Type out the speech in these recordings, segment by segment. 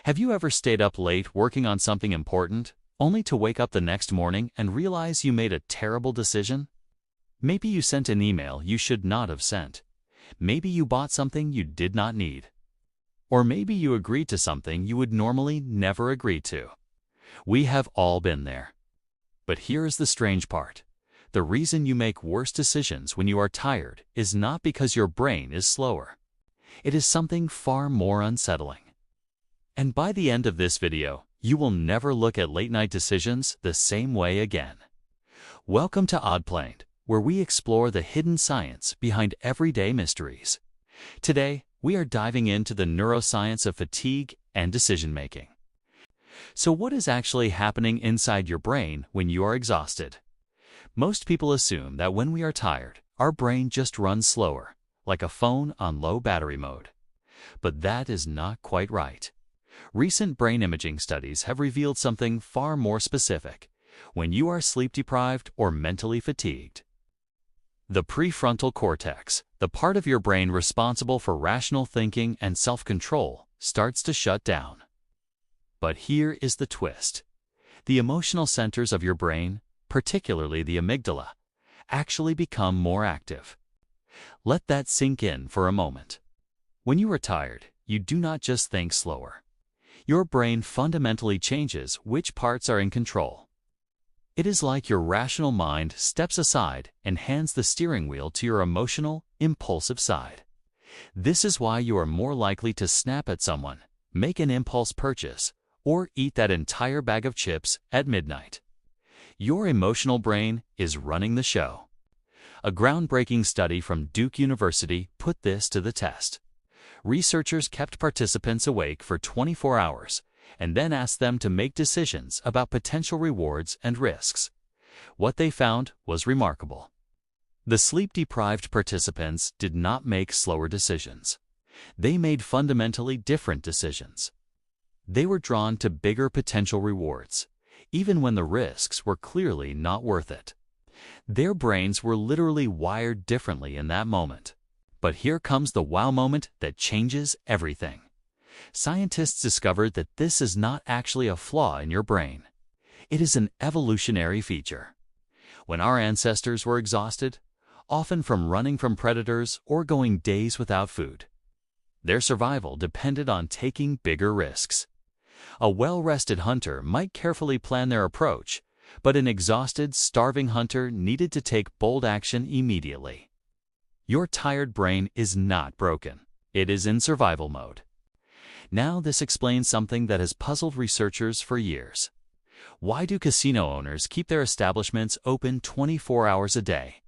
Have you ever stayed up late working on something important, only to wake up the next morning and realize you made a terrible decision? Maybe you sent an email you should not have sent. Maybe you bought something you did not need. Or maybe you agreed to something you would normally never agree to. We have all been there. But here is the strange part. The reason you make worse decisions when you are tired is not because your brain is slower. It is something far more unsettling. And by the end of this video, you will never look at late-night decisions the same way again. Welcome to Oddplained, where we explore the hidden science behind everyday mysteries. Today, we are diving into the neuroscience of fatigue and decision-making. So what is actually happening inside your brain when you are exhausted? Most people assume that when we are tired, our brain just runs slower, like a phone on low battery mode. But that is not quite right. Recent brain imaging studies have revealed something far more specific when you are sleep-deprived or mentally fatigued. The prefrontal cortex, the part of your brain responsible for rational thinking and self-control, starts to shut down. But here is the twist. The emotional centers of your brain, particularly the amygdala, actually become more active. Let that sink in for a moment. When you are tired, you do not just think slower. Your brain fundamentally changes which parts are in control. It is like your rational mind steps aside and hands the steering wheel to your emotional, impulsive side. This is why you are more likely to snap at someone, make an impulse purchase, or eat that entire bag of chips at midnight. Your emotional brain is running the show. A groundbreaking study from Duke University put this to the test. Researchers kept participants awake for 24 hours and then asked them to make decisions about potential rewards and risks. What they found was remarkable. The sleep-deprived participants did not make slower decisions. They made fundamentally different decisions. They were drawn to bigger potential rewards, even when the risks were clearly not worth it. Their brains were literally wired differently in that moment. But here comes the wow moment that changes everything. Scientists discovered that this is not actually a flaw in your brain. It is an evolutionary feature. When our ancestors were exhausted, often from running from predators or going days without food, their survival depended on taking bigger risks. A well-rested hunter might carefully plan their approach, but an exhausted, starving hunter needed to take bold action immediately. Your tired brain is not broken. It is in survival mode. Now this explains something that has puzzled researchers for years. Why do casino owners keep their establishments open 24 hours a day?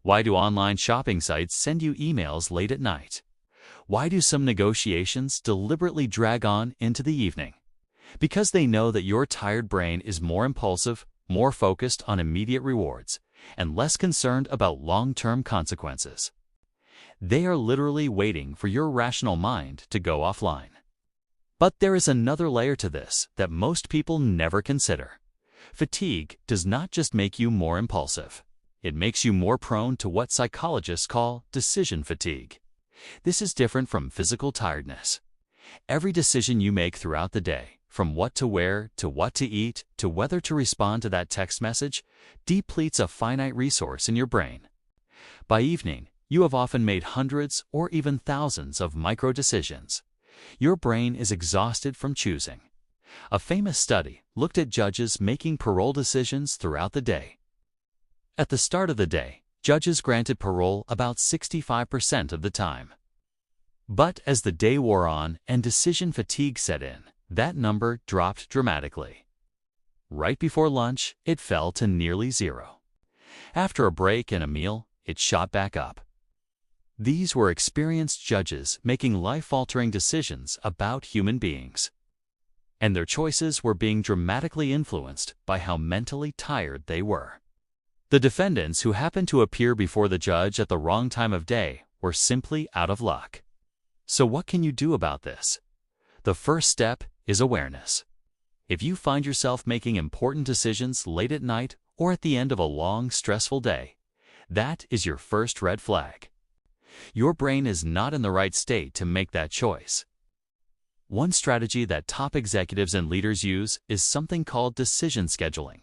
Why do online shopping sites send you emails late at night? Why do some negotiations deliberately drag on into the evening? Because they know that your tired brain is more impulsive, more focused on immediate rewards, and less concerned about long-term consequences. They are literally waiting for your rational mind to go offline. But there is another layer to this that most people never consider. Fatigue does not just make you more impulsive. It makes you more prone to what psychologists call decision fatigue. This is different from physical tiredness. Every decision you make throughout the day, from what to wear, to what to eat, to whether to respond to that text message, depletes a finite resource in your brain. By evening, you have often made hundreds or even thousands of micro-decisions. Your brain is exhausted from choosing. A famous study looked at judges making parole decisions throughout the day. At the start of the day, judges granted parole about 65% of the time. But as the day wore on and decision fatigue set in, that number dropped dramatically. Right before lunch, it fell to nearly zero. After a break and a meal, it shot back up. These were experienced judges making life-altering decisions about human beings. And their choices were being dramatically influenced by how mentally tired they were. The defendants who happened to appear before the judge at the wrong time of day were simply out of luck. So what can you do about this? The first step is awareness. If you find yourself making important decisions late at night or at the end of a long, stressful day, that is your first red flag. Your brain is not in the right state to make that choice. One strategy that top executives and leaders use is something called decision scheduling.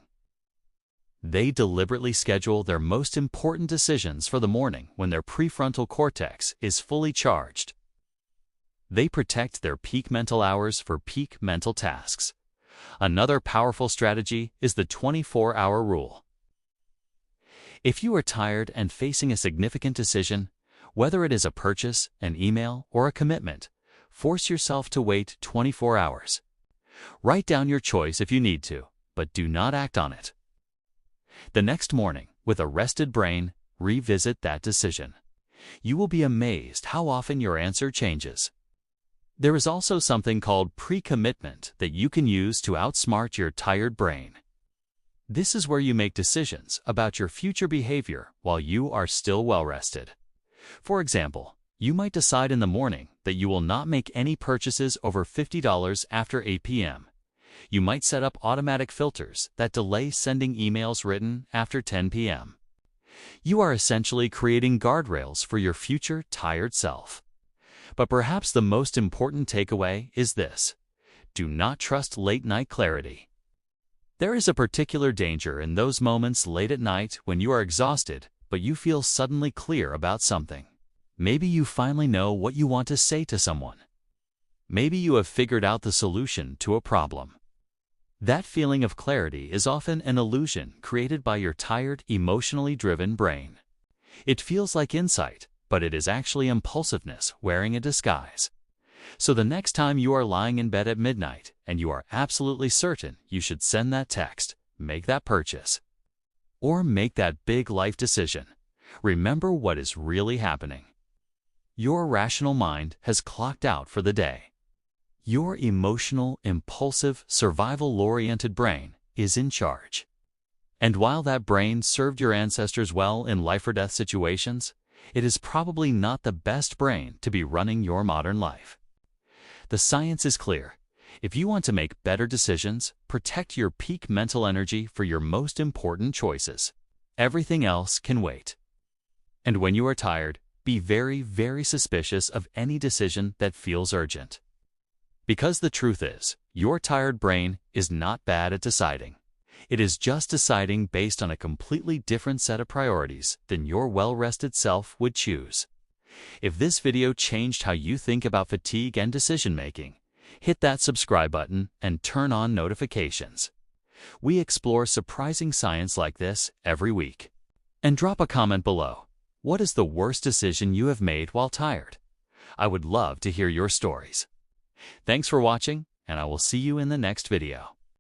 They deliberately schedule their most important decisions for the morning when their prefrontal cortex is fully charged. They protect their peak mental hours for peak mental tasks. Another powerful strategy is the 24-hour rule. If you are tired and facing a significant decision, whether it is a purchase, an email, or a commitment, force yourself to wait 24 hours. Write down your choice if you need to, but do not act on it. The next morning, with a rested brain, revisit that decision. You will be amazed how often your answer changes. There is also something called pre-commitment that you can use to outsmart your tired brain. This is where you make decisions about your future behavior while you are still well-rested. For example, you might decide in the morning that you will not make any purchases over $50 after 8 p.m. You might set up automatic filters that delay sending emails written after 10 p.m. You are essentially creating guardrails for your future tired self. But perhaps the most important takeaway is this: do not trust late-night clarity. There is a particular danger in those moments late at night when you are exhausted, but you feel suddenly clear about something. Maybe you finally know what you want to say to someone. Maybe you have figured out the solution to a problem. That feeling of clarity is often an illusion created by your tired, emotionally driven brain. It feels like insight, but it is actually impulsiveness wearing a disguise. So the next time you are lying in bed at midnight and you are absolutely certain you should send that text, make that purchase, or make that big life decision, remember what is really happening. Your rational mind has clocked out for the day. Your emotional, impulsive, survival-oriented brain is in charge. And while that brain served your ancestors well in life-or-death situations, it is probably not the best brain to be running your modern life. The science is clear. If you want to make better decisions, protect your peak mental energy for your most important choices. Everything else can wait. And when you are tired, be very, very suspicious of any decision that feels urgent. Because the truth is, your tired brain is not bad at deciding. It is just deciding based on a completely different set of priorities than your well-rested self would choose. If this video changed how you think about fatigue and decision-making, hit that subscribe button and turn on notifications. We explore surprising science like this every week. And drop a comment below. What is the worst decision you have made while tired? I would love to hear your stories. Thanks for watching, and I will see you in the next video.